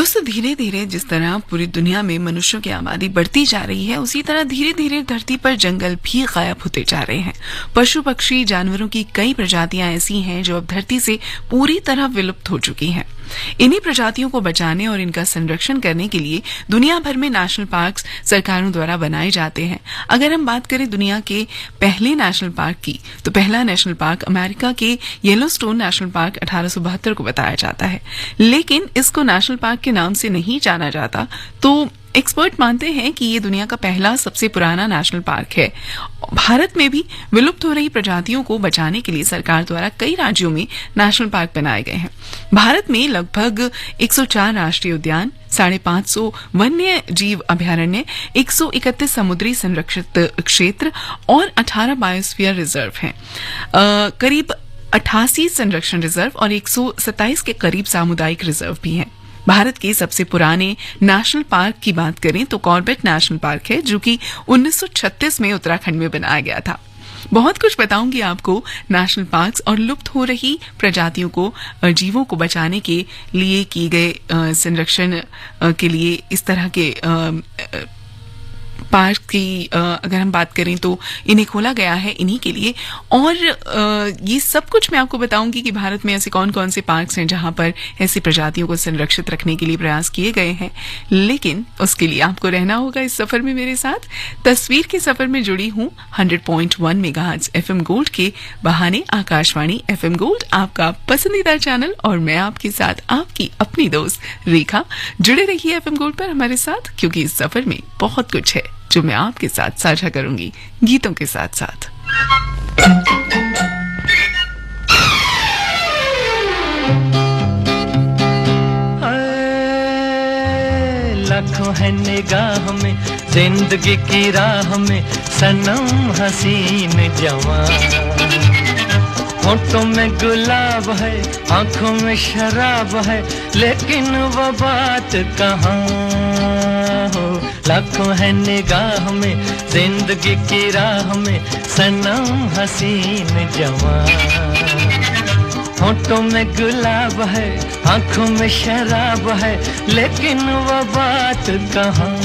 दोस्तों, धीरे धीरे जिस तरह पूरी दुनिया में मनुष्यों की आबादी बढ़ती जा रही है, उसी तरह धीरे धीरे धरती पर जंगल भी गायब होते जा रहे हैं। पशु पक्षी जानवरों की कई प्रजातियां ऐसी हैं जो अब धरती से पूरी तरह विलुप्त हो चुकी हैं। इन्हीं प्रजातियों को बचाने और इनका संरक्षण करने के लिए दुनिया भर में नेशनल पार्क्स सरकारों द्वारा बनाए जाते हैं। अगर हम बात करें दुनिया के पहले नेशनल पार्क की, तो पहला नेशनल पार्क अमेरिका के येलोस्टोन नेशनल पार्क 1872 को बताया जाता है, लेकिन इसको नेशनल पार्क के नाम से नहीं जाना जाता। तो एक्सपर्ट मानते हैं कि ये दुनिया का पहला सबसे पुराना नेशनल पार्क है। भारत में भी विलुप्त हो रही प्रजातियों को बचाने के लिए सरकार द्वारा कई राज्यों में नेशनल पार्क बनाए गए हैं। भारत में लगभग 104 राष्ट्रीय उद्यान, 550 वन्य जीव अभयारण्य, 131 समुद्री संरक्षित क्षेत्र और 18 बायोस्फीयर रिजर्व हैं। करीब 88 संरक्षण रिजर्व और 127 के करीब सामुदायिक रिजर्व भी हैं। भारत के सबसे पुराने नेशनल पार्क की बात करें तो कॉर्बेट नेशनल पार्क है, जो कि 1936 में उत्तराखंड में बनाया गया था। बहुत कुछ बताऊंगी आपको नेशनल पार्क्स और लुप्त हो रही प्रजातियों को, जीवों को बचाने के लिए किए गए संरक्षण के लिए इस तरह के पार्क की अगर हम बात करें तो इन्हें खोला गया है इन्हीं के लिए। और ये सब कुछ मैं आपको बताऊंगी कि भारत में ऐसे कौन कौन से पार्क्स हैं जहां पर ऐसी प्रजातियों को संरक्षित रखने के लिए प्रयास किए गए हैं। लेकिन उसके लिए आपको रहना होगा इस सफर में मेरे साथ। तस्वीर के सफर में जुड़ी हूं 100.1 मेगाहर्ट्ज FM गोल्ड के बहाने। आकाशवाणी FM गोल्ड आपका पसंदीदा चैनल, और मैं आपके साथ आपकी अपनी दोस्त रेखा। जुड़े रहिए FM गोल्ड पर हमारे साथ, क्योंकि इस सफर में बहुत कुछ है जो मैं आपके साथ साझा करूंगी गीतों के साथ साथ। लाखों है निगाह में जिंदगी की राह में सनम हसीन जवान, होठों में गुलाब है, आंखों में शराब है, लेकिन वो बात कहाँ हो। लाखों है निगाह में जिंदगी की राह में सनम हसीन जवान, होठों में गुलाब है, आंखों में शराब है, लेकिन वो बात कहाँ।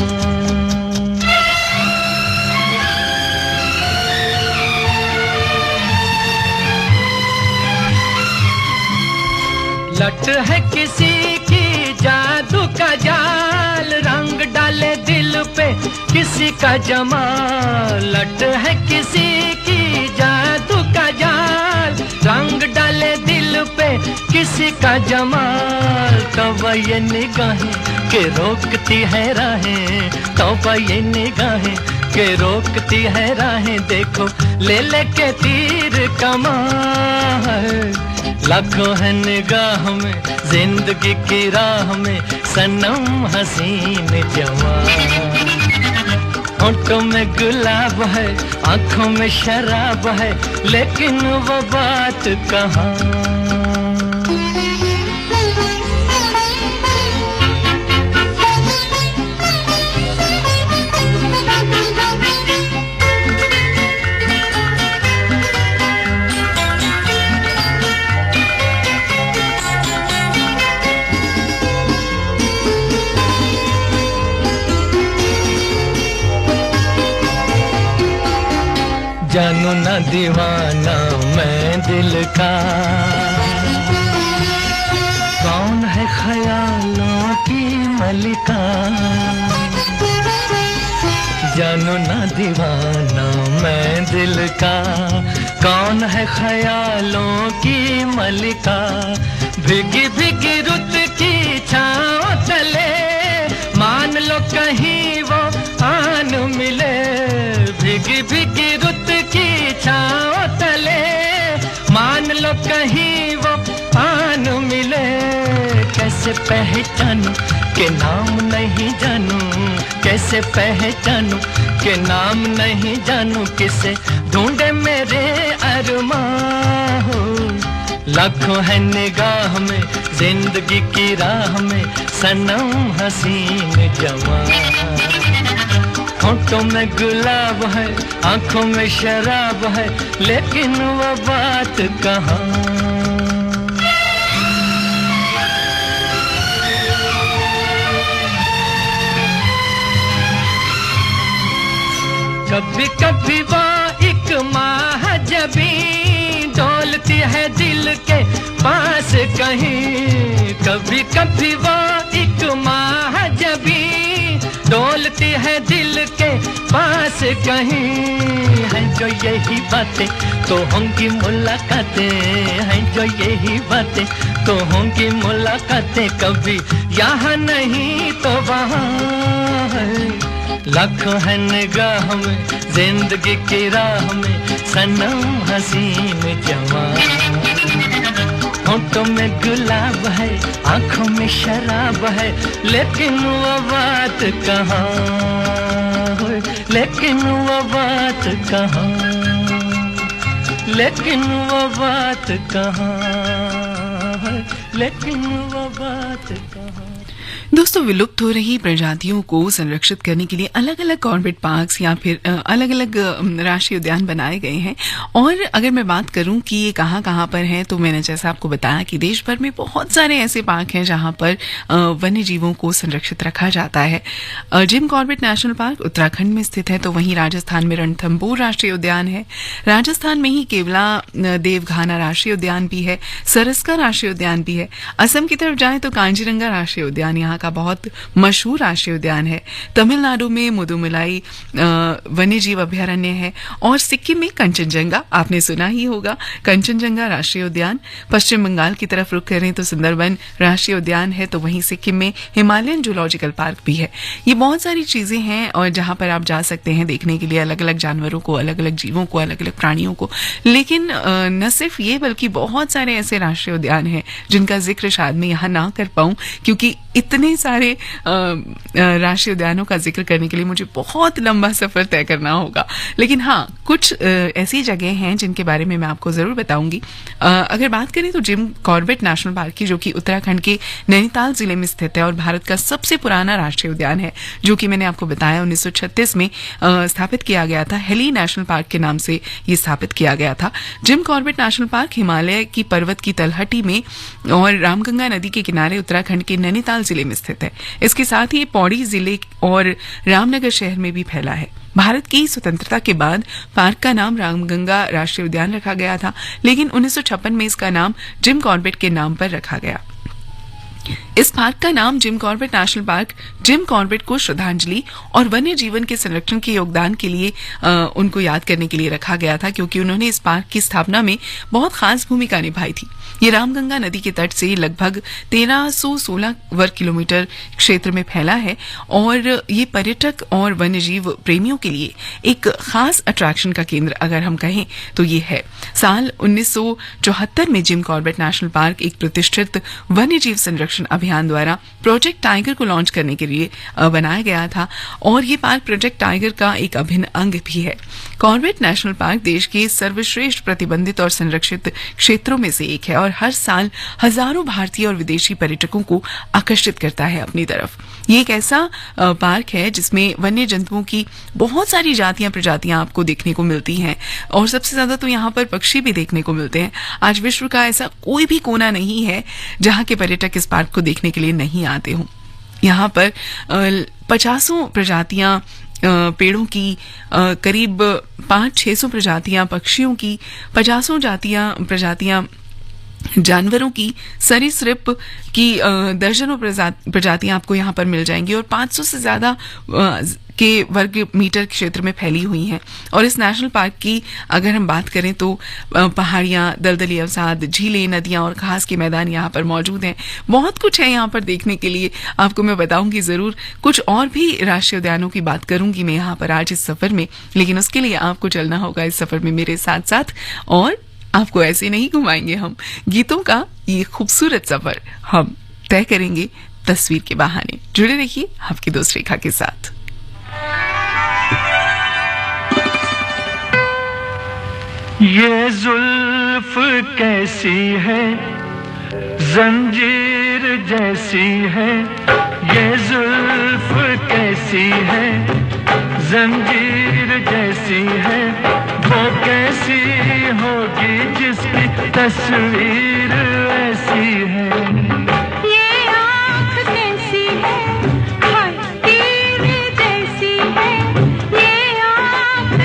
लट है किसी की जादू का जाल, रंग डाले दिल पे किसी का जमाल। लट है किसी की जादू का जाल, रंग डाले दिल पे किसी का जमाल। तौबा ये निगाहें के रोकती है राहें, तौबा ये निगाहें के रोकती है राहें, देखो ले लेके तीर कमान। लाखों है निगाह में जिंदगी की राह में सनम हसीन जवान, होठों में गुलाब है, आंखों में शराब है, लेकिन वो बात कहाँ। जानू ना दीवाना मैं दिल का, कौन है ख्यालों की मलिका। जानू ना दीवाना मैं दिल का, कौन है ख्यालों की मलिका। भीगी भीगी रुत की छाँव तले, मान लो कहीं वो आन मिले। भीगी भीगी रुत की छाँव तले, मान लो कहीं वो आन मिले। कैसे पहचानूं के नाम नहीं जानूं, कैसे पहचानूं के नाम नहीं जानूं, किसे ढूंढे मेरे अरमान हो। लाखों है निगाह में जिंदगी की राह में सनम हसीन जवान, होठों में गुलाब है, आंखों में शराब है, लेकिन वो बात कहाँ। 100.1 कभी कभी वो एक महाजबी डोलती है दिल के पास कहीं, कभी कभी वो एक महाजबी डोलती है दिल के पास कहीं। है जो यही बातें तो होंगी मुलाकातें, हैं जो यही बातें तो होंगी मुलाकातें, कभी यहाँ नहीं तो वहाँ है। लाखों है निगाह में जिंदगी की राह में सनम हसीन जवान, होंठों में गुलाब है आंखों में शराब है, लेकिन वो बात कहाँ, लेकिन वो बात कहाँ, लेकिन वो बात कहाँ, लेकिन वो बात कहाँ। दोस्तों, विलुप्त हो रही प्रजातियों को संरक्षित करने के लिए अलग अलग कॉर्बेट पार्क्स या फिर अलग अलग राष्ट्रीय उद्यान बनाए गए हैं। और अगर मैं बात करूं कि ये कहाँ कहाँ पर हैं, तो मैंने जैसा आपको बताया कि देश भर में बहुत सारे ऐसे पार्क हैं जहां पर वन्य जीवों को संरक्षित रखा जाता है। Jim Corbett national park Uttarakhand में स्थित है, तो वहीं राजस्थान में रणथंभौर राष्ट्रीय उद्यान है, राजस्थान में ही केवला देवघाना राष्ट्रीय उद्यान भी है, सरस्का राष्ट्रीय उद्यान भी है। असम की तरफ जाएं तो कांजीरंगा राष्ट्रीय उद्यान यहाँ का बहुत मशहूर राष्ट्रीय उद्यान है। तमिलनाडु में मुदुमलाई वन्य जीव अभयारण्य है, और सिक्किम में कंचनजंगा, आपने सुना ही होगा, कंचनजंगा राष्ट्रीय उद्यान। पश्चिम बंगाल की तरफ रुख करें तो सुंदरबन राष्ट्रीय उद्यान है, तो वहीं सिक्किम में हिमालयन जूलॉजिकल पार्क भी है। ये बहुत सारी चीजें हैं और जहां पर आप जा सकते हैं देखने के लिए अलग अलग जानवरों को, अलग अलग जीवों को, अलग अलग प्राणियों को। लेकिन न सिर्फ ये बल्कि बहुत सारे ऐसे राष्ट्रीय उद्यान हैं जिनका जिक्र शायद मैं यहाँ ना कर पाऊं, क्योंकि इतने सारे राष्ट्रीय उद्यानों का जिक्र करने के लिए मुझे बहुत लंबा सफर तय करना होगा। लेकिन हाँ, कुछ ऐसी जगह हैं जिनके बारे में मैं आपको जरूर बताऊंगी। अगर बात करें तो जिम कॉर्बेट नेशनल पार्क की, जो कि उत्तराखंड के नैनीताल जिले में स्थित है और भारत का सबसे पुराना राष्ट्रीय उद्यान है, जो कि मैंने आपको बताया 1936 में स्थापित किया गया था। हेली नेशनल पार्क के नाम से ये स्थापित किया गया था। Jim Corbett national park Himalaya की पर्वत की तलहटी में और रामगंगा नदी के किनारे उत्तराखंड के नैनीताल जिले में स्थित है। इसके साथ ही पौड़ी जिले और रामनगर शहर में भी फैला है। भारत की स्वतंत्रता के बाद पार्क का नाम रामगंगा राष्ट्रीय उद्यान रखा गया था, लेकिन 1956 में इसका नाम जिम कॉर्बेट के नाम पर रखा गया। इस पार्क का नाम Jim Corbett national park Jim Corbett को श्रद्धांजलि और वन्य जीवन के संरक्षण के योगदान के लिए उनको याद करने के लिए रखा गया था, क्योंकि उन्होंने इस पार्क की स्थापना में बहुत खास भूमिका निभाई थी। ये रामगंगा नदी के तट से लगभग 1316 वर्ग किलोमीटर क्षेत्र में फैला है और ये पर्यटक और वन्यजीव प्रेमियों के लिए एक खास अट्रैक्शन का केंद्र अगर हम कहें तो ये है। साल 1974 में जिम कॉर्बेट नेशनल पार्क एक प्रतिष्ठित वन्यजीव संरक्षण अभियान द्वारा प्रोजेक्ट टाइगर को लॉन्च करने के लिए बनाया गया था, और ये पार्क प्रोजेक्ट टाइगर का एक अभिन्न अंग भी है। कॉर्बेट नेशनल पार्क देश के सर्वश्रेष्ठ प्रतिबंधित और संरक्षित क्षेत्रों में से एक है और हर साल हजारों भारतीय और विदेशी पर्यटकों को आकर्षित करता है अपनी तरफ। ये एक ऐसा पार्क है जिसमें वन्य जंतुओं की बहुत सारी प्रजातियां आपको देखने को मिलती हैं, और सबसे ज्यादा तो यहाँ पर पक्षी भी देखने को मिलते हैं। आज विश्व का ऐसा कोई भी कोना नहीं है जहाँ के पर्यटक इस पार्क को देखने के लिए नहीं आते हों। यहाँ पर 50 प्रजातियां पेड़ों की, करीब 500-600 प्रजातियां पक्षियों की, 50 प्रजातियां जानवरों की, सरीसृप की दर्जनों प्रजातियां आपको यहाँ पर मिल जाएंगी और 500 से ज्यादा के वर्ग मीटर क्षेत्र में फैली हुई हैं। और इस नेशनल पार्क की अगर हम बात करें तो पहाड़ियां, दलदली अवसाद, झीलें, नदियां और घास के मैदान यहाँ पर मौजूद हैं। बहुत कुछ है यहाँ पर देखने के लिए, आपको मैं बताऊंगी जरूर। कुछ और भी राष्ट्रीय उद्यानों की बात करूंगी मैं यहाँ पर आज इस सफर में, लेकिन उसके लिए आपको चलना होगा इस सफर में मेरे साथ साथ, और आपको ऐसे नहीं घुमाएंगे हम। गीतों का ये खूबसूरत सफर हम तय करेंगे तस्वीर के बहाने। जुड़े रहिए आपकी दोस्त रेखा के साथ। ये जुल्फ कैसी है, जंजीर जैसी है, ये जुल्फ कैसी है, जंजीर जैसी है, वो कैसी होगी जिसकी तस्वीर ऐसी है। हाय तीर जैसी है, ये आँख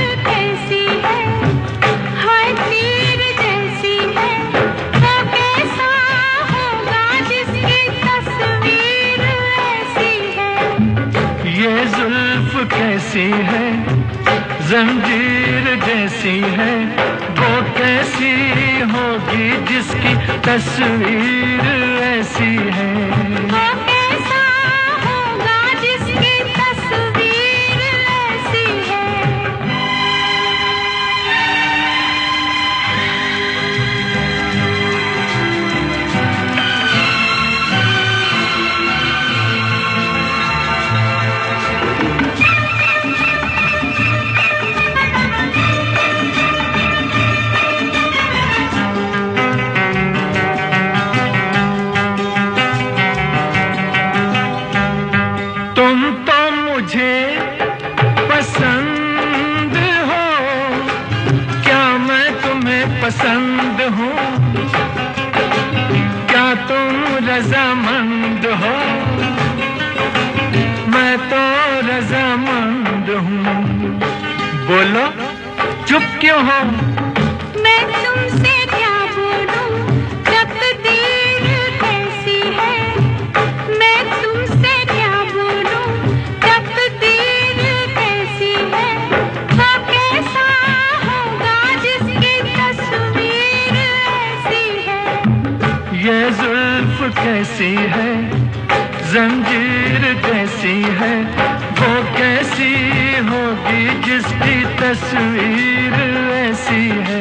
कैसी है, जंजीर जैसी है, वो कैसी होगी जिसकी तस्वीर ऐसी है। वो कैसा होगा जिसकी तस्वीर ऐसी है। तुम तो मुझे पसंद हो, क्या मैं तुम्हें पसंद हूँ? क्या तुम रजामंद हो? मैं तो रजामंद हूँ। बोलो चुप क्यों हो? मैं तुमसे क्या बोलूं, तकदीर कैसी है। मैं तुमसे क्या बोलूं, तकदीर कैसी है। वो कैसा होगा जिसकी तस्वीर ऐसी है। ये जुल्फ कैसी है, जंजीर कैसी है, वो कैसी होगी जिसकी तस्वीर ऐसी है।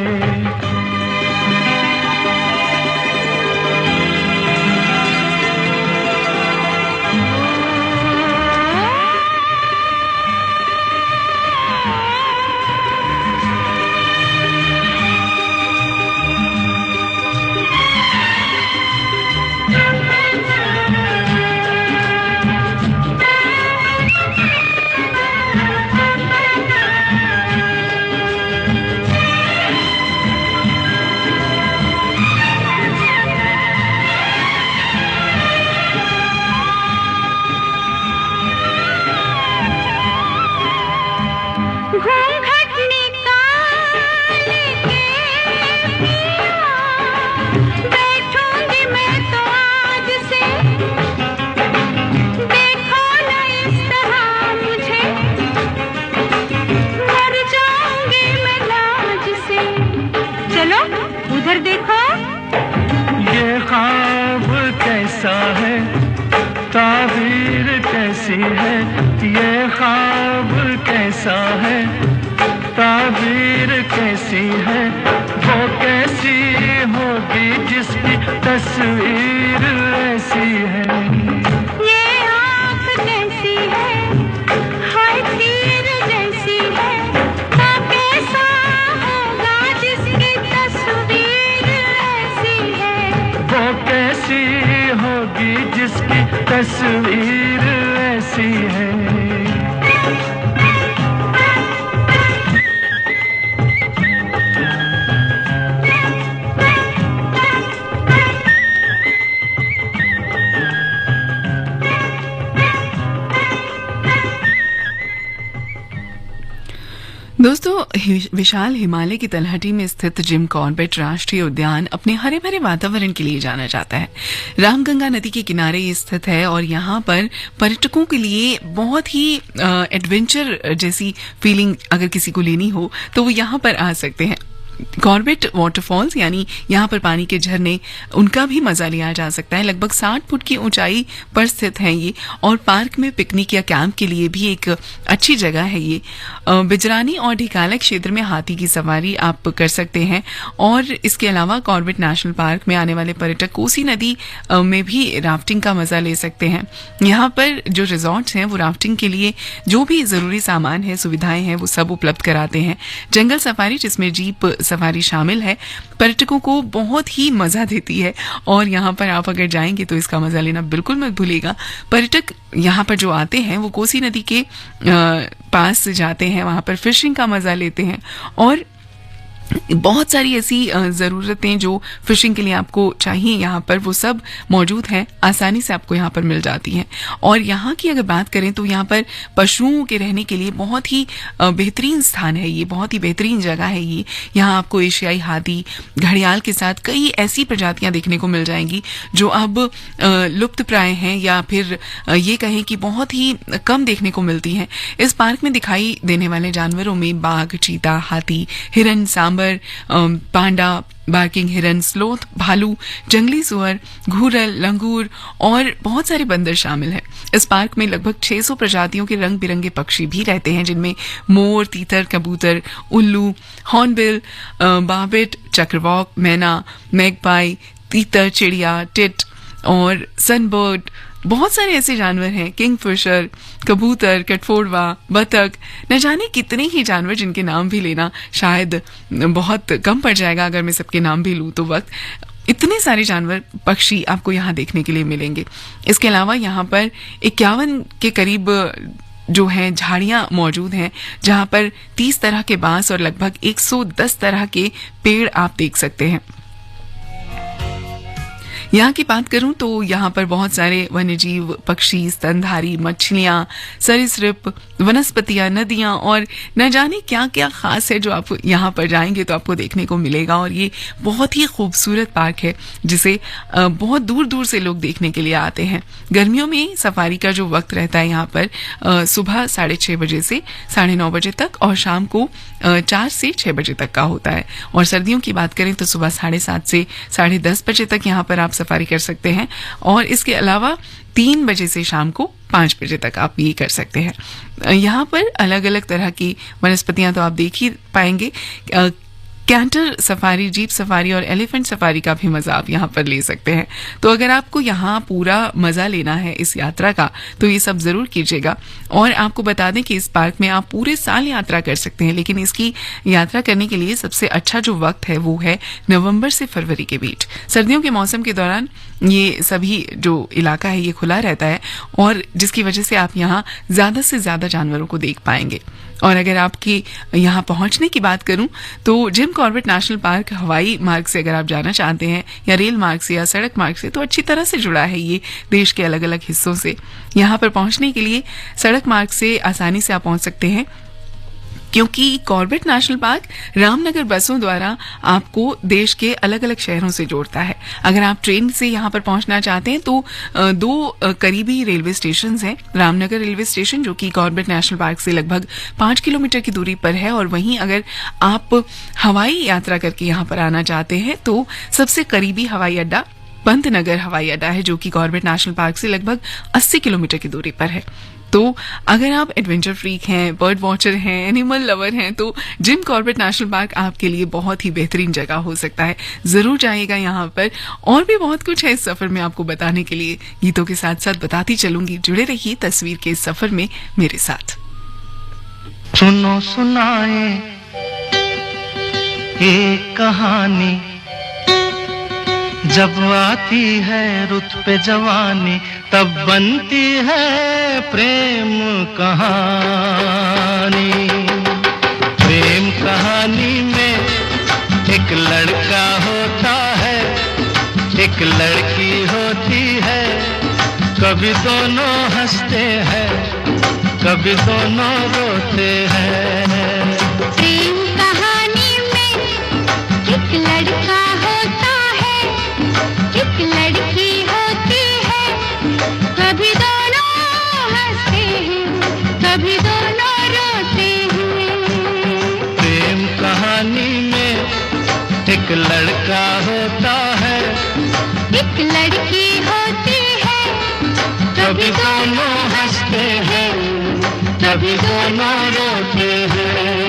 घूंघट निकाल के पिया, बैठूंगी मैं तो आज से। देखो न इस तरह मुझे, मर जाऊंगी मैं लाज से। चलो उधर देखो। ये ख्वाब कैसा है, ताबीर कैसी है। ये ख्वाब कैसा है, ताबीर कैसी है, वो कैसी होगी जिसकी तस्वीर ऐसी है। ये आँख कैसी है, हाय तीर जैसी है। वो कैसा होगा जिसकी तस्वीर ऐसी है। वो कैसी होगी जिसकी तस्वीर ऐसी है। दोस्तों, विशाल हिमालय की तलहटी में स्थित जिम कॉर्बेट राष्ट्रीय उद्यान अपने हरे भरे वातावरण के लिए जाना जाता है। रामगंगा नदी के किनारे ये स्थित है और यहाँ पर पर्यटकों के लिए बहुत ही एडवेंचर जैसी फीलिंग अगर किसी को लेनी हो तो वो यहाँ पर आ सकते हैं। कॉर्बेट वाटरफॉल्स यानी यहाँ पर पानी के झरने, उनका भी मजा लिया जा सकता है। लगभग 60 फुट की ऊंचाई पर स्थित है ये, और पार्क में पिकनिक या कैंप के लिए भी एक अच्छी जगह है ये। बिजरानी और ढिकाला क्षेत्र में हाथी की सवारी आप कर सकते हैं, और इसके अलावा कॉर्बेट नेशनल पार्क में आने वाले पर्यटक कोसी नदी में भी राफ्टिंग का मजा ले सकते हैं। यहाँ पर जो रिजॉर्ट्स हैं वो राफ्टिंग के लिए जो भी जरूरी सामान है, सुविधाएं हैं, वो सब उपलब्ध कराते हैं। जंगल सफारी जिसमें जीप सफारी शामिल है, पर्यटकों को बहुत ही मजा देती है, और यहाँ पर आप अगर जाएंगे तो इसका मजा लेना बिल्कुल मत भूलिएगा। पर्यटक यहाँ पर जो आते हैं वो कोसी नदी के पास जाते हैं, वहां पर फिशिंग का मजा लेते हैं, और बहुत सारी ऐसी ज़रूरतें जो फिशिंग के लिए आपको चाहिए यहाँ पर, वो सब मौजूद हैं, आसानी से आपको यहाँ पर मिल जाती हैं। और यहाँ की अगर बात करें तो यहाँ पर पशुओं के रहने के लिए बहुत ही बेहतरीन स्थान है ये, बहुत ही बेहतरीन जगह है ये। यहाँ आपको एशियाई हाथी, घड़ियाल के साथ कई ऐसी प्रजातियाँ देखने को मिल जाएंगी जो अब लुप्त प्राय हैं या फिर ये कहें कि बहुत ही कम देखने को मिलती हैं। इस पार्क में दिखाई देने वाले जानवरों में बाघ, चीता, हाथी, हिरन, सांबर, पांडा, बार्किंग हिरन, स्लोथ, भालू, जंगली सुअर, घूरल, लंगूर और बहुत सारे बंदर शामिल हैं। इस पार्क में लगभग 600 प्रजातियों के रंग बिरंगे पक्षी भी रहते हैं, जिनमें मोर, तीतर, कबूतर, उल्लू, हॉर्नबिल, बाबिट, चक्रवाक, मैना, मैगपाई, तीतर, चिड़िया, टिट और सनबर्ड। बहुत सारे ऐसे जानवर हैं, किंगफिशर, कबूतर, कटफोड़वा, बतख, न जाने कितने ही जानवर जिनके नाम भी लेना शायद बहुत कम पड़ जाएगा अगर मैं सबके नाम भी लूँ तो वक्त। इतने सारे जानवर, पक्षी आपको यहाँ देखने के लिए मिलेंगे। इसके अलावा यहाँ पर 51 के करीब जो है झाड़ियां मौजूद हैं, जहां पर 30 तरह के बांस और लगभग 110 तरह के पेड़ आप देख सकते हैं। यहाँ की बात करूं तो यहाँ पर बहुत सारे वन्यजीव, पक्षी, स्तनधारी, मछलियाँ, सरीसृप, वनस्पतियाँ, नदियाँ और न जाने क्या क्या खास है जो आप यहाँ पर जाएंगे तो आपको देखने को मिलेगा। और ये बहुत ही खूबसूरत पार्क है जिसे बहुत दूर दूर से लोग देखने के लिए आते हैं। गर्मियों में सफारी का जो वक्त रहता है यहाँ पर सुबह 6:30 बजे से 9:30 बजे तक और शाम को 4 से 6 बजे तक का होता है। और सर्दियों की बात करें तो सुबह 7:30 से 10:30 बजे तक यहाँ पर आप सफारी कर सकते हैं। और इसके अलावा 3 बजे से शाम को 5 बजे तक आप ये कर सकते हैं। यहाँ पर अलग अलग तरह की वनस्पतियां तो आप देख ही पाएंगे। कैंटर सफारी, जीप सफारी और एलिफेंट सफारी का भी मजा आप यहाँ पर ले सकते हैं। तो अगर आपको यहाँ पूरा मजा लेना है इस यात्रा का तो ये सब जरूर कीजिएगा। और आपको बता दें कि इस पार्क में आप पूरे साल यात्रा कर सकते हैं, लेकिन इसकी यात्रा करने के लिए सबसे अच्छा जो वक्त है वो है नवंबर से फरवरी के बीच। सर्दियों के मौसम के दौरान ये सभी जो इलाका है ये खुला रहता है और जिसकी वजह से आप यहाँ ज्यादा से ज्यादा जानवरों को देख पाएंगे। और अगर आपकी यहाँ पहुंचने की बात करूं तो जिम कॉर्बेट नेशनल पार्क हवाई मार्ग से अगर आप जाना चाहते हैं या रेल मार्ग से या सड़क मार्ग से तो अच्छी तरह से जुड़ा है ये देश के अलग अलग हिस्सों से। यहाँ पर पहुंचने के लिए सड़क मार्ग से आसानी से आप पहुंच सकते हैं, क्योंकि कॉर्बेट नेशनल पार्क रामनगर बसों द्वारा आपको देश के अलग अलग शहरों से जोड़ता है। अगर आप ट्रेन से यहाँ पर पहुंचना चाहते हैं तो 2 करीबी रेलवे स्टेशन हैं। रामनगर रेलवे स्टेशन जो कि कॉर्बेट नेशनल पार्क से लगभग 5 किलोमीटर की दूरी पर है, और वहीं अगर आप हवाई यात्रा करके यहाँ पर आना चाहते हैं तो सबसे करीबी हवाई अड्डा पंतनगर हवाई अड्डा है, जो कि कॉर्बेट नेशनल पार्क से लगभग 80 किलोमीटर की दूरी पर है। तो अगर आप एडवेंचर फ्रीक हैं, बर्ड वॉचर हैं, एनिमल लवर हैं तो जिम कॉर्बेट नेशनल पार्क आपके लिए बहुत ही बेहतरीन जगह हो सकता है। जरूर जाइएगा यहाँ पर। और भी बहुत कुछ है इस सफर में आपको बताने के लिए, गीतों के साथ साथ बताती चलूंगी। जुड़े रहिए तस्वीर के इस सफर में मेरे साथ। सुनो सुनाए एक कहानी, जब आती है रुत पे जवानी तब बनती है प्रेम कहानी। प्रेम कहानी में एक लड़का होता है, एक लड़की होती है, कभी दोनों हंसते हैं, कभी दोनों रोते हैं। प्रेम कहानी में एक लड़का होता है, एक लड़की होती है, कभी दोनों हंसते हैं, कभी दोनों रोते हैं। प्रेम कहानी में एक लड़का होता है, एक लड़की होती है, कभी दोनों हंसते हैं, कभी दोनों रोते हैं।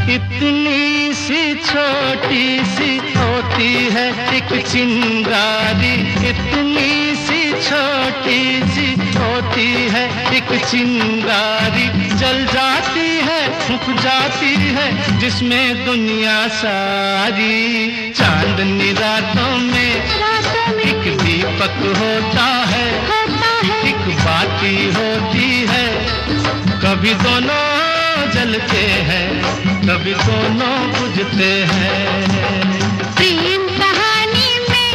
इतनी सी छोटी सी होती है एक चिंगारी, इतनी सी छोटी सी होती है एक चिंगारी, जल जाती है फूक जाती है जिसमें दुनिया सारी। चांदनी रातों में एक दीपक होता है, एक बाती होती है, कभी दोनों जलते हैं कभी दोनों बुझते हैं। प्रेम कहानी में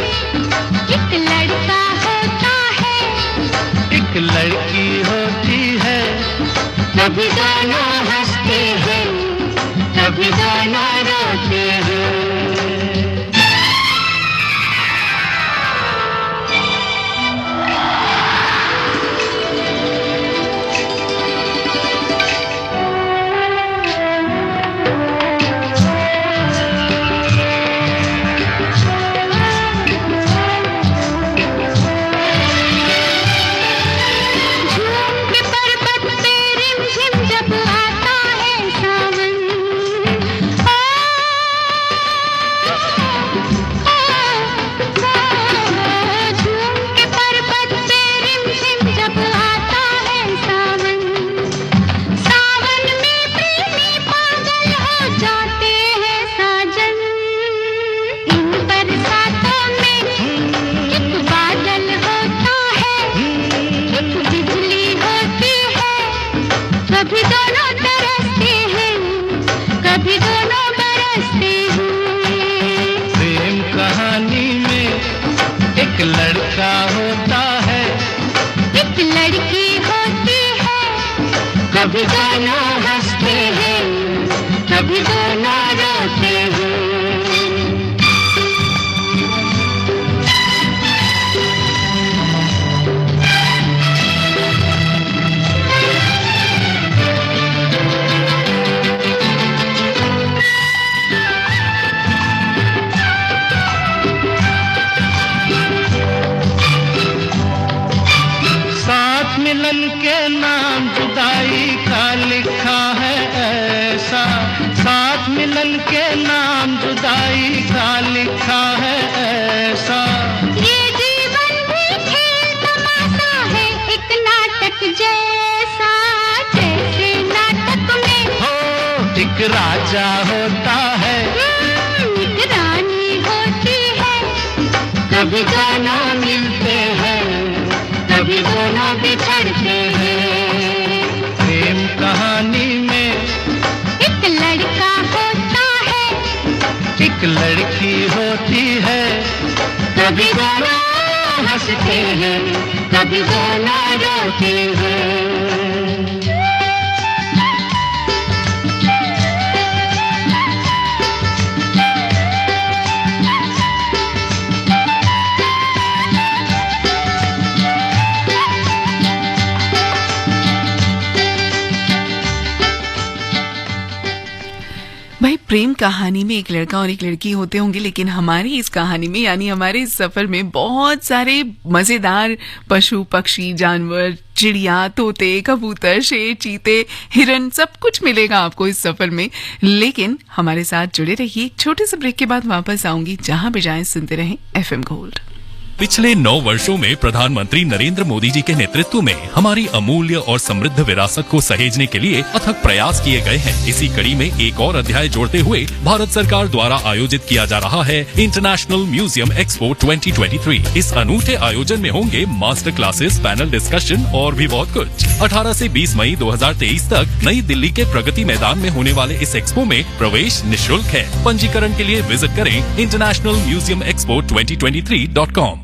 एक लड़का होता है, एक लड़की होती है, कभी दोनों हंसते हैं कभी दोनों रोते हैं। कभी दोनों तरसते हैं कभी दोनों बरसते हैं। प्रेम कहानी में एक लड़का होता है, एक लड़की होती है, कभी दोनों हंसते हैं कभी दोनों रोते हैं। मिलन के नाम जुदाई का लिखा है ऐसा, साथ मिलन के नाम जुदाई का लिखा है ऐसा। ये जीवन भी खेल तमाशा है एक नाटक जैसा, जैसे नाटक में हो एक राजा होता है, एक रानी होती है, कभी दोनों मिलते हैं कभी दोनों बिछड़ते हैं। प्रेम कहानी में एक लड़का होता है, एक लड़की होती है, कभी दोनों हंसते हैं कभी दोनों रोते हैं। भाई प्रेम कहानी में एक लड़का और एक लड़की होते होंगे, लेकिन हमारी इस कहानी में यानी हमारे इस सफर में बहुत सारे मजेदार पशु पक्षी जानवर, चिड़िया, तोते, कबूतर, शेर, चीते, हिरन सब कुछ मिलेगा आपको इस सफर में। लेकिन हमारे साथ जुड़े रहिए, छोटे से ब्रेक के बाद वापस आऊंगी। जहां भी जाएं सुनते रहें FM गोल्ड। पिछले 9 वर्षों में प्रधानमंत्री नरेंद्र मोदी जी के नेतृत्व में हमारी अमूल्य और समृद्ध विरासत को सहेजने के लिए अथक प्रयास किए गए हैं। इसी कड़ी में एक और अध्याय जोड़ते हुए भारत सरकार द्वारा आयोजित किया जा रहा है इंटरनेशनल म्यूजियम एक्सपो 2023। इस अनूठे आयोजन में होंगे मास्टर क्लासेस, पैनल डिस्कशन और भी बहुत कुछ। 18 से 20 मई 2023 तक नई दिल्ली के प्रगति मैदान में होने वाले इस एक्सपो में प्रवेश निःशुल्क है। पंजीकरण के लिए विजिट करें internationalmuseumexpo2023.com।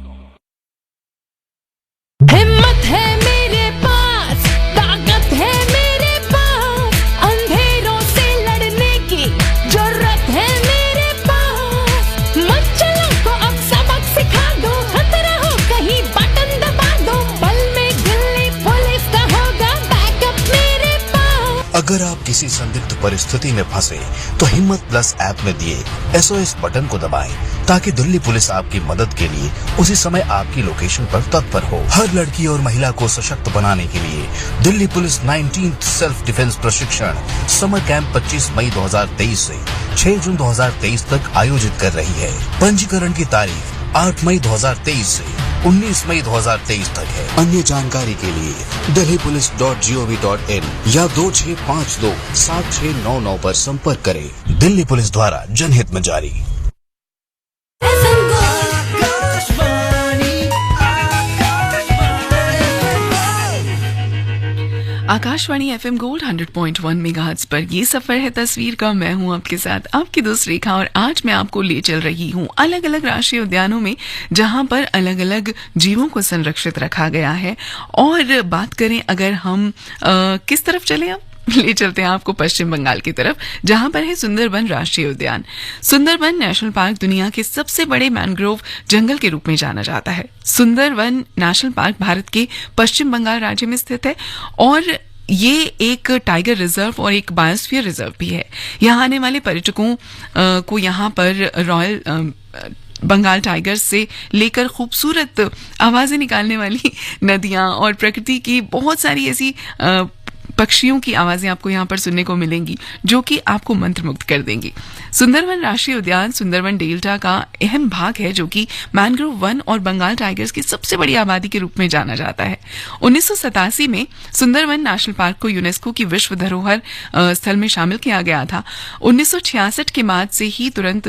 हिम्मत है मेरे पास, ताकत है मेरे पास, अंधेरों से लड़ने की जरूरत है मेरे पास। मच्छरों को अब सबक सिखा दो, खतरा हो कहीं बटन दबा दो, बल में दिल्ली पुलिस का होगा बैकअप मेरे पास। अगर आप किसी संदिग्ध परिस्थिति में फंसे तो हिम्मत प्लस ऐप में दिए SOS बटन को दबाएं ताकि दिल्ली पुलिस आपकी मदद के लिए उसी समय आपकी लोकेशन पर तत्पर हो। हर लड़की और महिला को सशक्त बनाने के लिए Delhi police 19th self defence प्रशिक्षण समर कैंप 25 मई 2023 से 6 जून 2023 तक आयोजित कर रही है। पंजीकरण की तारीख 8 मई 2023 से 19 मई 2023 तक है। अन्य जानकारी के लिए delhipolice.gov.in या 2652-7699 पर संपर्क करें। दिल्ली पुलिस द्वारा जनहित में जारी। आकाशवाणी FM गोल्ड 100.1 मेगाहर्ट्ज पर ये सफर है तस्वीर का। मैं हूं आपके साथ आपकी दोस्त रेखा और आज मैं आपको ले चल रही हूं अलग अलग राष्ट्रीय उद्यानों में जहां पर अलग अलग जीवों को संरक्षित रखा गया है। और बात करें अगर हम किस तरफ चले, अब ले चलते हैं आपको पश्चिम बंगाल की तरफ, जहां पर है सुंदरबन राष्ट्रीय उद्यान। सुंदरबन नेशनल पार्क दुनिया के सबसे बड़े मैनग्रोव जंगल के रूप में जाना जाता है। सुंदरबन नेशनल पार्क भारत के पश्चिम बंगाल राज्य में स्थित है और ये एक टाइगर रिजर्व और एक बायोस्फीयर रिजर्व भी है। यहाँ आने वाले पर्यटकों को यहाँ पर रॉयल बंगाल टाइगर्स से लेकर खूबसूरत आवाजें निकालने वाली नदियां और प्रकृति की बहुत सारी ऐसी पक्षियों की आवाजें आपको यहाँ पर सुनने को मिलेंगी जो कि आपको मंत्रमुग्ध कर देंगी। सुंदरबन राष्ट्रीय उद्यान सुंदरबन डेल्टा का अहम भाग है जो कि मैनग्रोव वन और बंगाल टाइगर्स की सबसे बड़ी आबादी के रूप में जाना जाता है। 1987 में सुंदरबन नेशनल पार्क को यूनेस्को की विश्व धरोहर स्थल में शामिल किया गया था। 1966 के बाद से ही तुरंत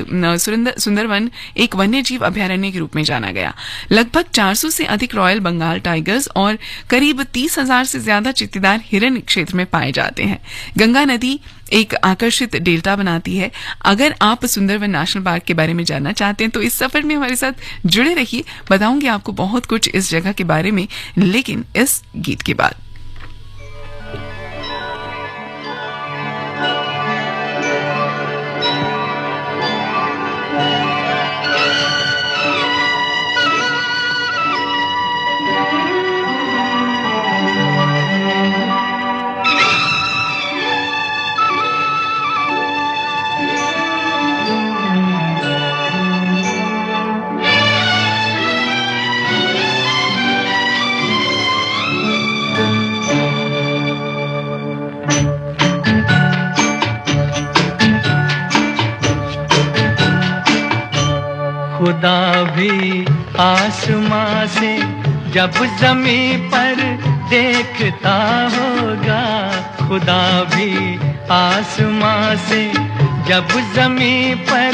सुंदरबन एक वन्य जीव अभ्यारण्य के रूप में जाना गया। लगभग 400 से अधिक रॉयल बंगाल टाइगर्स और करीब 30,000 से ज्यादा चित्तीदार हिरन क्षेत्र में पाए जाते हैं। गंगा नदी एक आकर्षित डेल्टा बनाती है। अगर आप सुंदरबन नेशनल पार्क के बारे में जानना चाहते हैं तो इस सफर में हमारे साथ जुड़े रहिए। बताऊंगी आपको बहुत कुछ इस जगह के बारे में, लेकिन इस गीत के बाद। खुदा भी आसमां से जब ज़मीं पर देखता होगा, खुदा भी आसमां से जब ज़मीं पर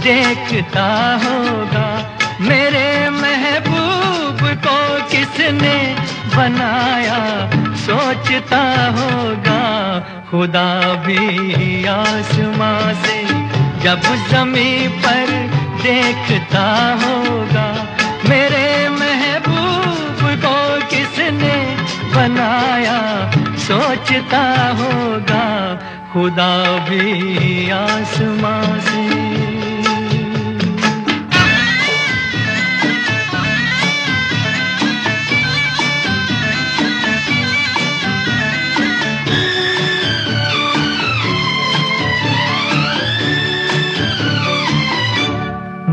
देखता होगा, मेरे महबूब को किसने बनाया सोचता होगा। खुदा भी आसमां से जब ज़मीं पर देखता होगा, मेरे महबूब को किसने बनाया सोचता होगा। खुदा भी आसमां से।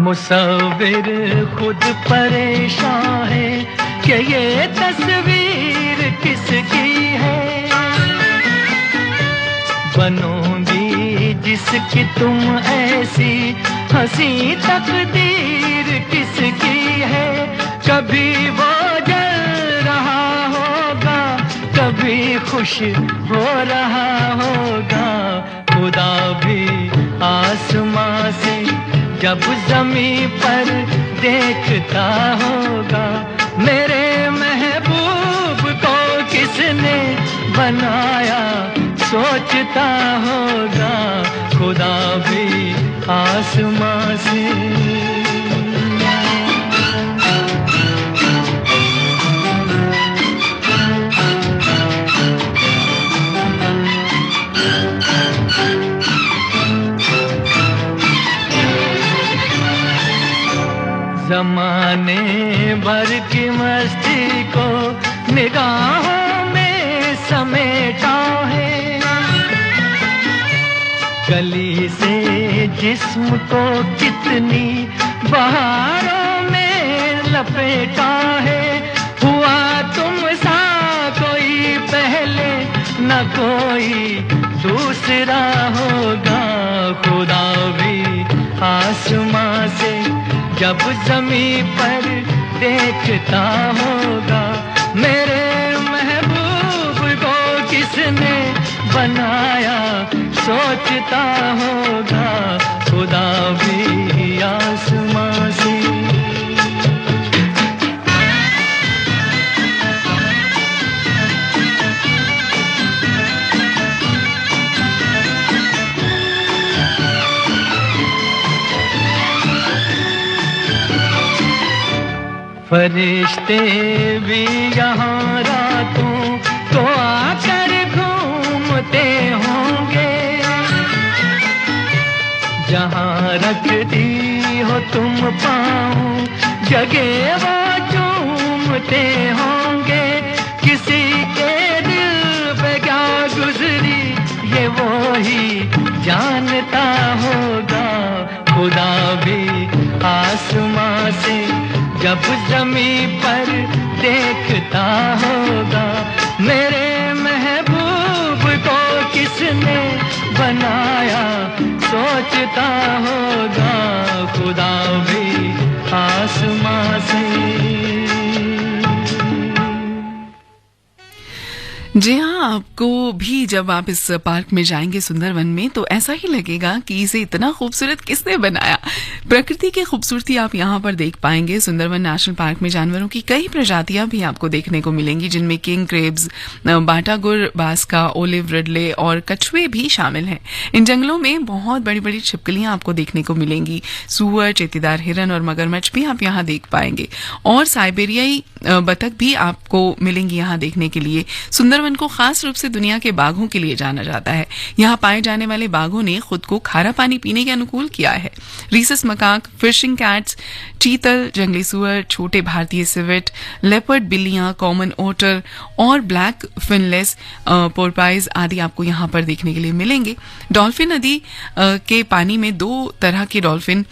मुसव्विर खुद परेशान है कि ये तस्वीर किसकी है, बनोगी जिसकी तुम ऐसी हंसी तकदीर किसकी है। कभी वो जल रहा होगा, कभी खुश हो रहा होगा। खुदा भी आसमां से जब ज़मीं पर देखता होगा, मेरे महबूब को किसने बनाया सोचता होगा। खुदा भी आसमां से। ज़माने भर की मस्ती को निगाहों में समेटा है, गली से जिस्म को कितनी बहारों में लपेटा है। हुआ तुम सा कोई पहले न कोई दूसरा होगा। खुदा भी आसमां से जब ज़मीं पर देखता होगा मेरे महबूब को किसने बनाया सोचता होगा खुदा भी आसमां से। फरिश्ते भी यहाँ रातों को आकर घूमते होंगे, जहाँ रखती हो तुम पाँव जगह वो चूमते होंगे। किसी के दिल पे क्या गुजरी ये वो ही जानता होगा खुदा भी आसमां से जब ज़मीं पर देखता होगा मेरे महबूब को किसने बनाया सोचता होगा खुदा भी आसमां से। जी हाँ, आपको भी जब आप इस पार्क में जाएंगे सुंदरवन में तो ऐसा ही लगेगा कि इसे इतना खूबसूरत किसने बनाया। प्रकृति की खूबसूरती आप यहाँ पर देख पाएंगे। सुंदरवन नेशनल पार्क में जानवरों की कई प्रजातियां भी आपको देखने को मिलेंगी, जिनमें किंग क्रेब्स, बाटागुर, बास्का, ओलिव रिडले और कछुए भी शामिल हैं। इन जंगलों में बहुत बड़ी बड़ी छिपकलियां आपको देखने को मिलेंगी। सूअर, चेतीदार हिरन और मगरमच्छ भी आप यहाँ देख पाएंगे और साइबेरियाई बतख भी आपको मिलेंगी यहाँ देखने के लिए। सुंदरवन को खास रूप से दुनिया के बाघों के लिए जाना जाता है। यहाँ पाए जाने वाले बाघों ने खुद को खारा पानी पीने के अनुकूल किया है। रीसस मकाक, फिशिंग कैट्स, चीतल, जंगली सुअर, छोटे भारतीय सिवेट, लेपर्ड बिल्लियां, कॉमन ओटर और ब्लैक फिनलेस पोर्पाइज आदि आपको यहाँ पर देखने के लिए मिलेंगे। डॉल्फिन नदी के पानी में दो तरह के डॉल्फिन,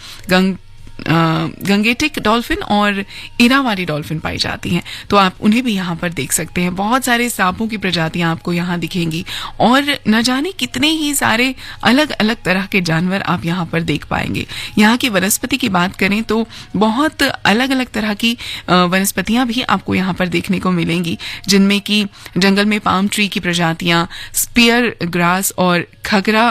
गंगेटिक डॉल्फिन और इरावादी डॉल्फिन पाई जाती हैं, तो आप उन्हें भी यहाँ पर देख सकते हैं। बहुत सारे सांपों की प्रजातियां आपको यहाँ दिखेंगी और न जाने कितने ही सारे अलग अलग तरह के जानवर आप यहाँ पर देख पाएंगे। यहाँ की वनस्पति की बात करें तो बहुत अलग अलग तरह की वनस्पतियां भी आपको यहाँ पर देखने को मिलेंगी, जिनमें कि जंगल में पाम ट्री की प्रजातियां, स्पीयर ग्रास और खगरा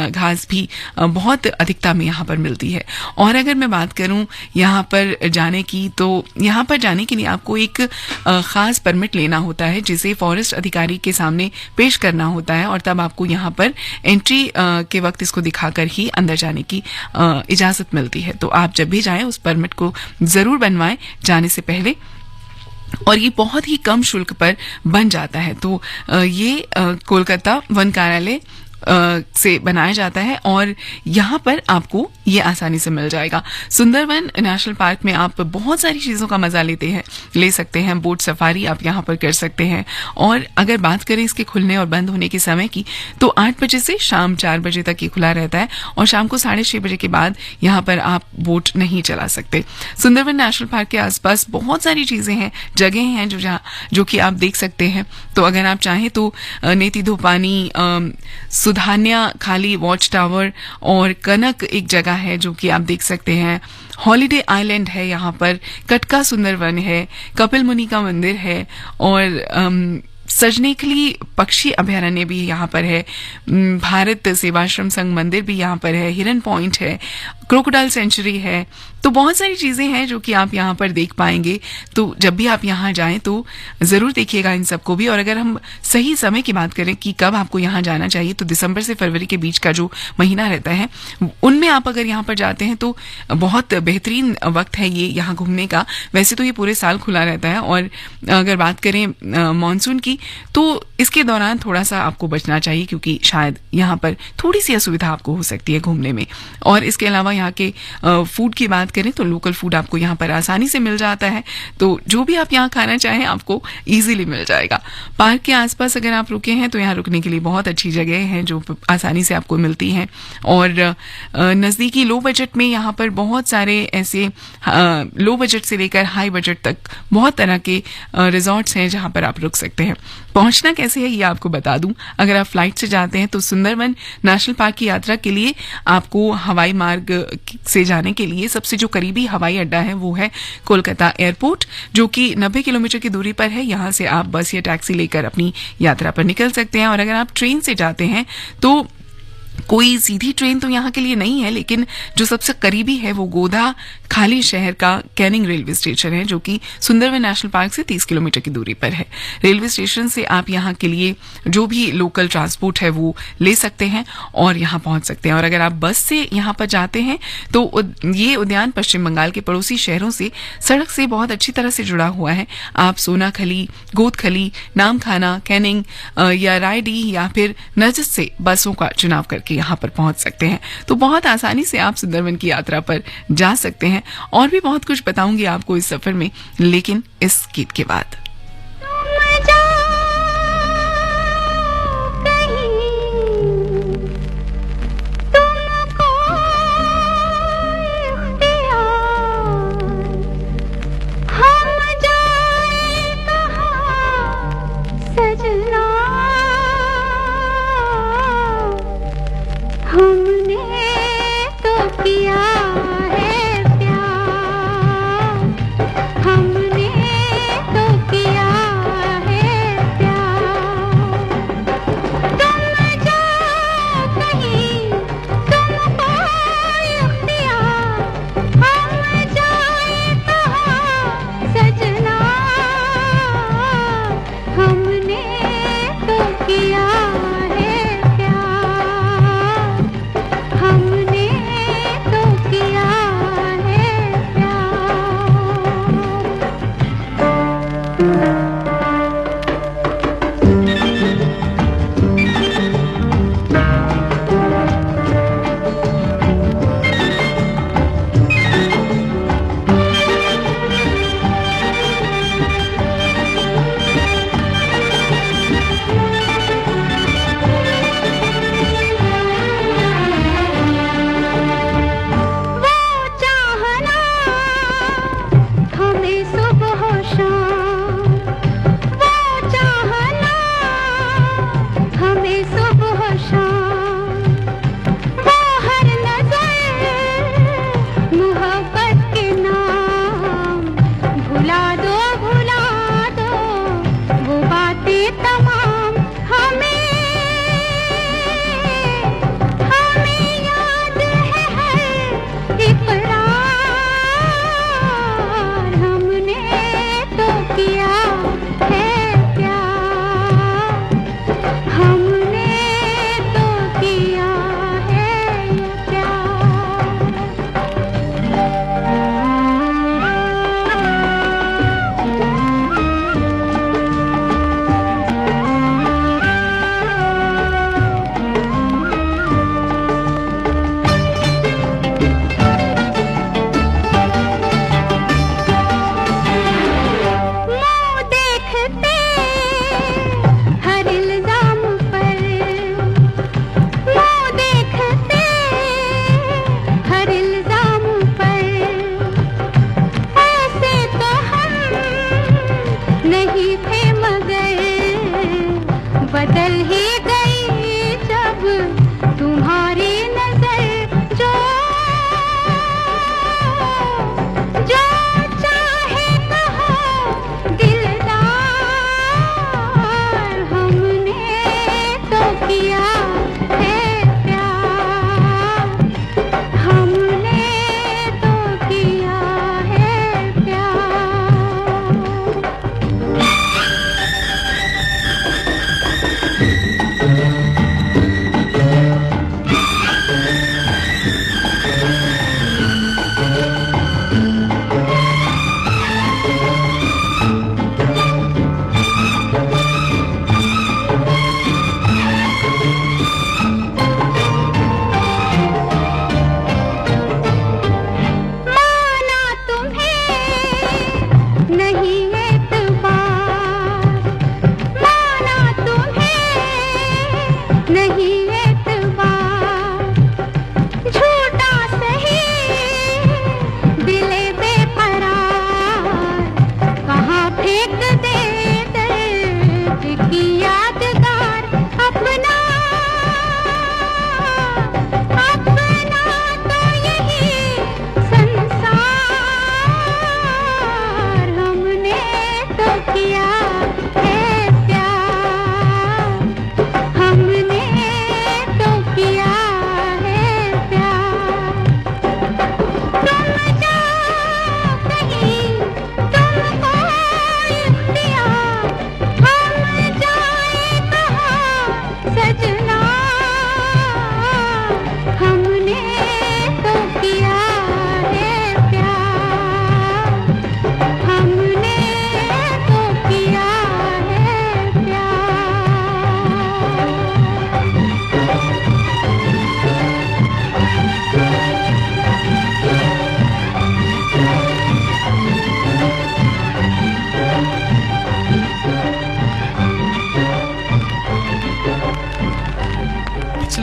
घास भी बहुत अधिकता में यहाँ पर मिलती है। और अगर मैं बात करूं यहाँ पर जाने की, तो यहाँ पर जाने के लिए आपको एक खास परमिट लेना होता है, जिसे फॉरेस्ट अधिकारी के सामने पेश करना होता है और तब आपको यहाँ पर एंट्री के वक्त इसको दिखाकर ही अंदर जाने की इजाजत मिलती है। तो आप जब भी जाएं उस परमिट को जरूर बनवाएं जाने से पहले, और ये बहुत ही कम शुल्क पर बन जाता है। तो ये कोलकाता वन कार्यालय से बनाया जाता है और यहाँ पर आपको ये आसानी से मिल जाएगा। सुंदरवन नेशनल पार्क में आप बहुत सारी चीज़ों का मजा ले सकते हैं। बोट सफारी आप यहाँ पर कर सकते हैं। और अगर बात करें इसके खुलने और बंद होने के समय की, तो 8 बजे से शाम 4 बजे तक ये खुला रहता है और शाम को 6:30 बजे के बाद यहाँ पर आप बोट नहीं चला सकते। सुंदरवन नेशनल पार्क के आसपास बहुत सारी चीज़ें हैं, जगह हैं जो कि आप देख सकते हैं। तो अगर आप चाहें तो नेती धोपानी, सुधान्या खाली वॉच टावर और कनक एक जगह है जो कि आप देख सकते हैं। हॉलीडे आइलैंड है यहाँ पर, कटका सुंदरवन है, कपिल मुनि का मंदिर है और सजनेखली पक्षी अभयारण्य भी यहाँ पर है। भारत सेवाश्रम संघ मंदिर भी यहाँ पर है, हिरन पॉइंट है, क्रोकोडाइल सेंचुरी है। तो बहुत सारी चीजें हैं जो कि आप यहाँ पर देख पाएंगे। तो जब भी आप यहाँ जाएं तो जरूर देखिएगा इन सबको भी। और अगर हम सही समय की बात करें कि कब आपको यहाँ जाना चाहिए, तो दिसंबर से फरवरी के बीच का जो महीना रहता है, उनमें आप अगर यहाँ पर जाते हैं तो बहुत बेहतरीन वक्त है ये यहाँ घूमने का। वैसे तो ये पूरे साल खुला रहता है और अगर बात करें मानसून की, तो इसके दौरान थोड़ा सा आपको बचना चाहिए, क्योंकि शायद यहाँ पर थोड़ी सी असुविधा आपको हो सकती है घूमने में। और इसके अलावा यहाँ के फूड की बात करें तो लोकल फूड आपको यहाँ पर आसानी से मिल जाता है, तो जो भी आप यहाँ खाना चाहें आपको इजीली मिल जाएगा। पार्क के आसपास अगर आप रुके हैं तो यहाँ रुकने के लिए बहुत अच्छी जगह हैं जो आसानी से आपको मिलती हैं। और नज़दीकी लो बजट में यहाँ पर बहुत सारे ऐसे लो बजट से लेकर हाई बजट तक बहुत तरह के रिजॉर्ट्स हैं जहाँ पर आप रुक सकते हैं। पहुंचना कैसे है ये आपको बता दूं। अगर आप फ्लाइट से जाते हैं तो सुंदरवन नेशनल पार्क की यात्रा के लिए आपको हवाई मार्ग से जाने के लिए सबसे जो करीबी हवाई अड्डा है वो है कोलकाता एयरपोर्ट, जो कि 90 किलोमीटर की दूरी पर है। यहाँ से आप बस या टैक्सी लेकर अपनी यात्रा पर निकल सकते हैं। और अगर आप ट्रेन से जाते हैं तो कोई सीधी ट्रेन तो यहाँ के लिए नहीं है, लेकिन जो सबसे करीबी है वो गोधा खाली शहर का कैनिंग रेलवे स्टेशन है, जो कि सुंदरवन नेशनल पार्क से 30 किलोमीटर की दूरी पर है। रेलवे स्टेशन से आप यहाँ के लिए जो भी लोकल ट्रांसपोर्ट है वो ले सकते हैं और यहाँ पहुंच सकते हैं। और अगर आप बस से यहाँ पर जाते हैं तो ये उद्यान पश्चिम बंगाल के पड़ोसी शहरों से सड़क से बहुत अच्छी तरह से जुड़ा हुआ है। आप सोनाखली, गोदखली, नामखाना, कैनिंग या रायडीह या फिर नजत से बसों का चुनाव करके यहाँ पर पहुंच सकते हैं। तो बहुत आसानी से आप सुंदरवन की यात्रा पर जा सकते हैं। और भी बहुत कुछ बताऊंगी आपको इस सफर में, लेकिन इस गीत के बाद। हमने तो किया है प्यार, हमने तो किया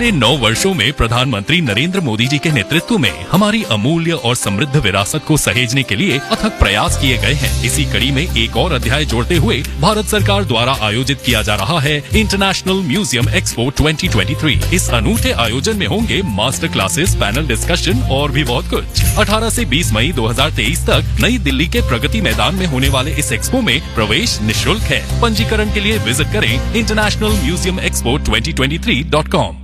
पिछले 9 वर्षों में प्रधानमंत्री नरेंद्र मोदी जी के नेतृत्व में हमारी अमूल्य और समृद्ध विरासत को सहेजने के लिए अथक प्रयास किए गए हैं। इसी कड़ी में एक और अध्याय जोड़ते हुए भारत सरकार द्वारा आयोजित किया जा रहा है इंटरनेशनल म्यूजियम एक्सपो 2023। इस अनूठे आयोजन में होंगे मास्टर क्लासेस, पैनल डिस्कशन और भी बहुत कुछ। 18 से 20 मई 2023 तक नई दिल्ली के प्रगति मैदान में होने वाले इस एक्सपो में प्रवेश निःशुल्क है। पंजीकरण के लिए विजिट करें internationalmuseumexpo2023.com।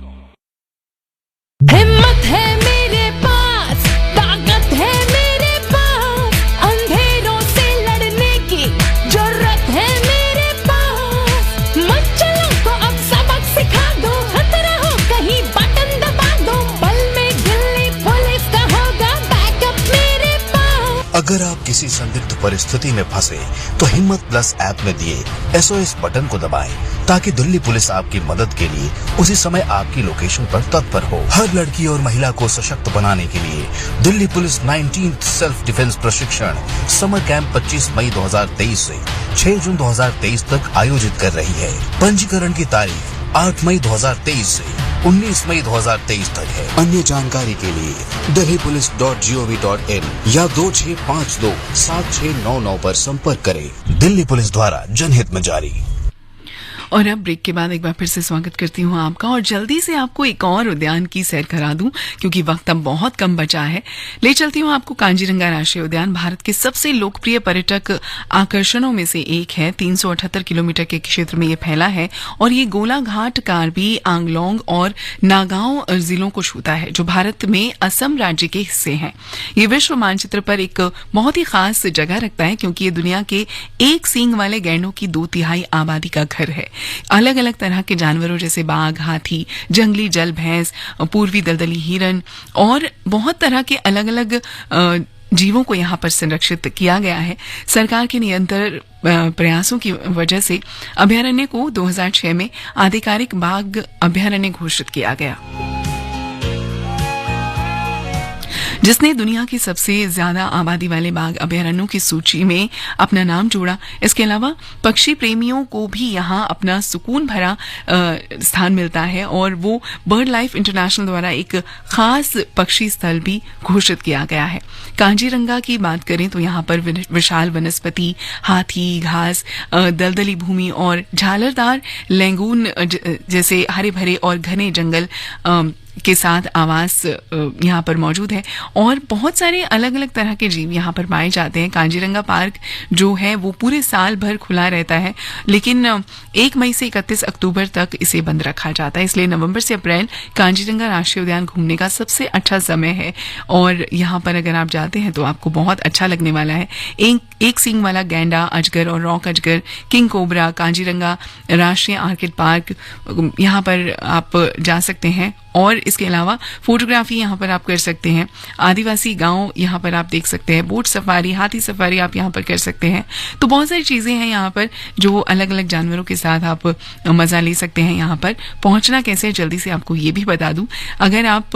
हिम्मत है मेरे पास, ताकत है मेरे पास, अंधेरों से लड़ने की जरूरत है मेरे पास। मच्छरों को अब सबक सिखा दो, खतरा हो कहीं बटन दबा दो, पल में दिल्ली पुलिस का होगा बैकअप मेरे पास। अगर आप किसी संदिग्ध परिस्थिति में फंसे तो हिम्मत प्लस ऐप में दिए SOS बटन को दबाएं ताकि दिल्ली पुलिस आपकी मदद के लिए उसी समय आपकी लोकेशन पर तत्पर हो। हर लड़की और महिला को सशक्त बनाने के लिए Delhi police 19th self defence प्रशिक्षण समर कैंप 25 मई 2023 से 6 जून 2023 तक आयोजित कर रही है। पंजीकरण की तारीख 8 मई 2023 से 19 मई 2023 तक है। अन्य जानकारी के लिए delhipolice.gov.in या 2652 7699 पर संपर्क करें। दिल्ली पुलिस द्वारा जनहित में जारी। और अब ब्रेक के बाद एक बार फिर से स्वागत करती हूँ आपका, और जल्दी से आपको एक और उद्यान की सैर करा दूं क्योंकि वक्त अब बहुत कम बचा है। ले चलती हूँ आपको कांजीरंगा राष्ट्रीय उद्यान। भारत के सबसे लोकप्रिय पर्यटक आकर्षणों में से एक है। 378 किलोमीटर के क्षेत्र में ये फैला है और ये गोलाघाट, कार्बी आंगलोंग और नागांव जिलों को छूता है, जो भारत में असम राज्य के हिस्से हैं। ये विश्व मानचित्र पर एक बहुत ही खास जगह रखता है क्योंकि ये दुनिया के एक सींग वाले गैंडों की 2/3 आबादी का घर है। अलग अलग तरह के जानवरों जैसे बाघ, हाथी, जंगली जल भैंस, पूर्वी दलदली हिरन और बहुत तरह के अलग अलग जीवों को यहाँ पर संरक्षित किया गया है। सरकार के निरंतर प्रयासों की वजह से अभयारण्य को 2006 में आधिकारिक बाघ अभयारण्य घोषित किया गया, जिसने दुनिया की सबसे ज्यादा आबादी वाले बाघ अभयारण्यों की सूची में अपना नाम जोड़ा। इसके अलावा पक्षी प्रेमियों को भी यहाँ अपना सुकून भरा स्थान मिलता है और वो बर्ड लाइफ इंटरनेशनल द्वारा एक खास पक्षी स्थल भी घोषित किया गया है। कांजीरंगा की बात करें तो यहाँ पर विशाल वनस्पति, हाथी, घास, दलदली भूमि और झालरदार लैंगून जैसे हरे भरे और घने जंगल के साथ आवास यहाँ पर मौजूद है और बहुत सारे अलग अलग तरह के जीव यहाँ पर पाए जाते हैं। कांजीरंगा पार्क जो है वो पूरे साल भर खुला रहता है, लेकिन 1 मई से 31 अक्टूबर तक इसे बंद रखा जाता है। इसलिए नवंबर से अप्रैल कांजीरंगा राष्ट्रीय उद्यान घूमने का सबसे अच्छा समय है और यहाँ पर अगर आप जाते हैं तो आपको बहुत अच्छा लगने वाला है। एक सींग वाला गैंडा, अजगर और रॉक अजगर, किंग कोबरा, कांजीरंगा राष्ट्रीय आर्किड पार्क, यहाँ पर आप जा सकते हैं और इसके अलावा फोटोग्राफी यहाँ पर आप कर सकते हैं। आदिवासी गांव यहाँ पर आप देख सकते हैं, बोट सफारी, हाथी सफारी आप यहाँ पर कर सकते हैं। तो बहुत सारी चीजें हैं यहाँ पर जो अलग अलग जानवरों के साथ आप मजा ले सकते हैं। यहाँ पर पहुंचना कैसे है जल्दी से आपको ये भी बता दूं। अगर आप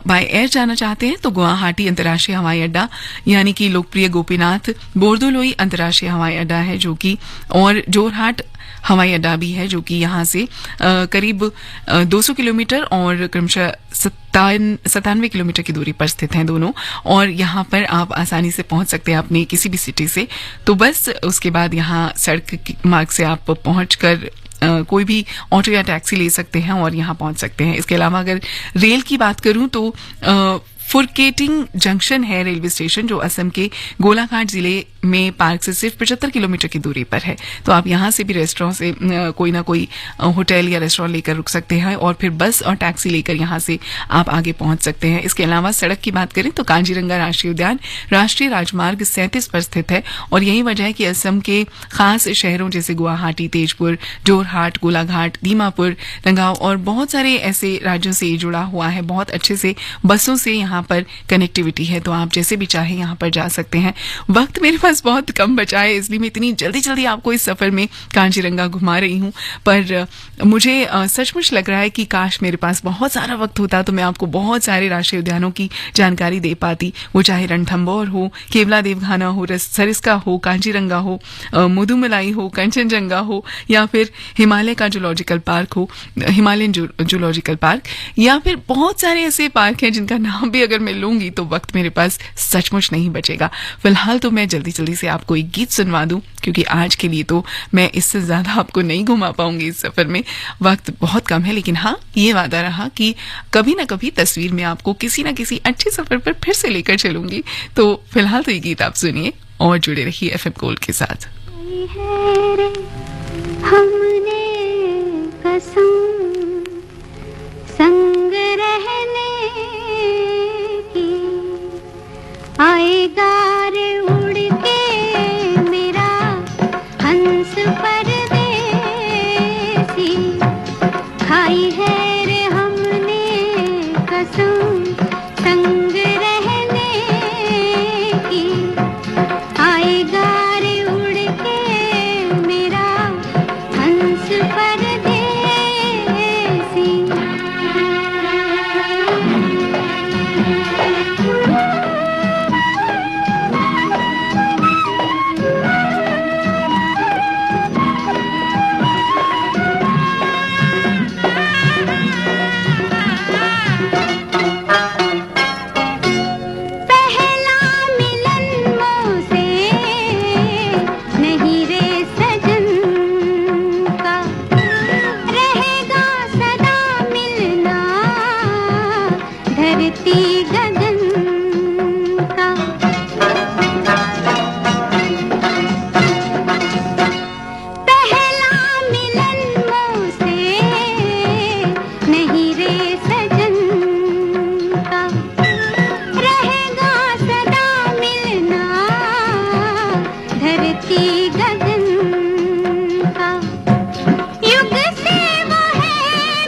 बाय एयर जाना चाहते हैं तो गुवाहाटी अंतर्राष्ट्रीय हवाई अड्डा यानी कि लोकप्रिय गोपीनाथ बोरदोलोई अंतर्राष्ट्रीय हवाई अड्डा है जो कि, और जोरहाट हवाई अड्डा भी है जो कि यहाँ से करीब 200 किलोमीटर और क्रमशः 97 किलोमीटर की दूरी पर स्थित हैं दोनों, और यहाँ पर आप आसानी से पहुंच सकते हैं अपनी किसी भी सिटी से। तो बस उसके बाद यहाँ सड़क मार्ग से आप पहुंचकर कोई भी ऑटो या टैक्सी ले सकते हैं और यहाँ पहुंच सकते हैं। इसके अलावा अगर रेल की बात करूं तो फुरकेटिंग जंक्शन है रेलवे स्टेशन जो असम के गोलाघाट जिले में पार्क से सिर्फ 75 किलोमीटर की दूरी पर है। तो आप यहाँ से भी रेस्टोरेंट से कोई ना कोई होटल या रेस्टोरेंट लेकर रुक सकते हैं और फिर बस और टैक्सी लेकर यहाँ से आप आगे पहुंच सकते हैं। इसके अलावा सड़क की बात करें तो कांजीरंगा राष्ट्रीय उद्यान राष्ट्रीय राजमार्ग 37 पर स्थित है और यही वजह है कि असम के खास शहरों जैसे गुवाहाटी, तेजपुर, जोरहाट, गोलाघाट, दीमापुर, रंगाव और बहुत सारे ऐसे राज्यों से जुड़ा हुआ है। बहुत अच्छे से बसों से यहाँ पर कनेक्टिविटी है, तो आप जैसे भी चाहे यहाँ पर जा सकते हैं। वक्त मेरे पास बहुत कम बचा है, इसलिए मैं इतनी जल्दी जल्दी आपको इस सफर में कांजीरंगा घुमा रही हूँ, पर मुझे सचमुच लग रहा है कि काश मेरे पास बहुत सारा वक्त होता तो मैं आपको बहुत सारे राष्ट्रीय उद्यानों की जानकारी दे पाती, वो चाहे रणथंबोर हो, केवला देवघाना हो, सरिस्का हो, कांजीरंगा हो, मुदुमलाई हो, कंचनजंगा हो, या फिर हिमालय का जूलॉजिकल पार्क हो, हिमालयन जूलॉजिकल पार्क, या फिर बहुत सारे ऐसे पार्क हैं जिनका नाम भी अगर मैं लूंगी तो वक्त मेरे पास सचमुच नहीं बचेगा। फिलहाल तो मैं जल्दी जल्दी से आपको एक गीत सुनवा दूं, क्योंकि आज के लिए तो मैं इससे ज्यादा आपको नहीं घुमा पाऊंगी इस सफर में, वक्त बहुत कम है। लेकिन हाँ, ये वादा रहा कि कभी ना कभी तस्वीर में आपको किसी ना किसी अच्छे सफर पर फिर से लेकर चलूंगी। तो फिलहाल तो ये गीत आप सुनिए और जुड़े रहिए FM गोल्ड के साथ। हमने कसम संग रहने की, आएगा रे उड़ के मेरा हंस परदेसी, खाई है रे हमने कसम संग रहने की, आएगा रे उड़ के मेरा हंस परदेसी। पहला मिलन मोसे नहीं रे सजन का, रहेगा सदा मिलना धरती गगन का। पहला मिलन मोसे नहीं रे सजन का, रहेगा सदा मिलना धरती गगन का। युग से वो है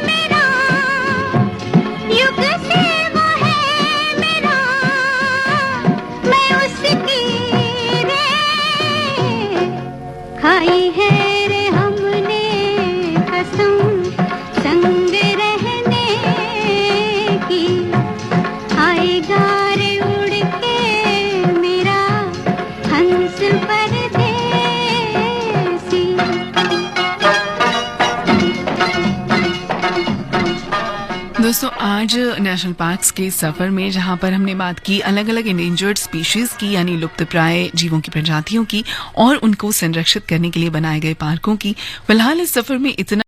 मेरा, युग से वो है मेरा, मैं उसकी रे खाई है रे हमने कसम संग रहने की, आएगा रे उड़ के मेरा हंस परदेसी। दोस्तों, आज नेशनल पार्क्स के सफर में जहां पर हमने बात की अलग अलग इंडेंजर्ड स्पीशीज की, यानी लुप्तप्राय जीवों की प्रजातियों की, और उनको संरक्षित करने के लिए बनाए गए पार्कों की, फिलहाल इस सफर में इतना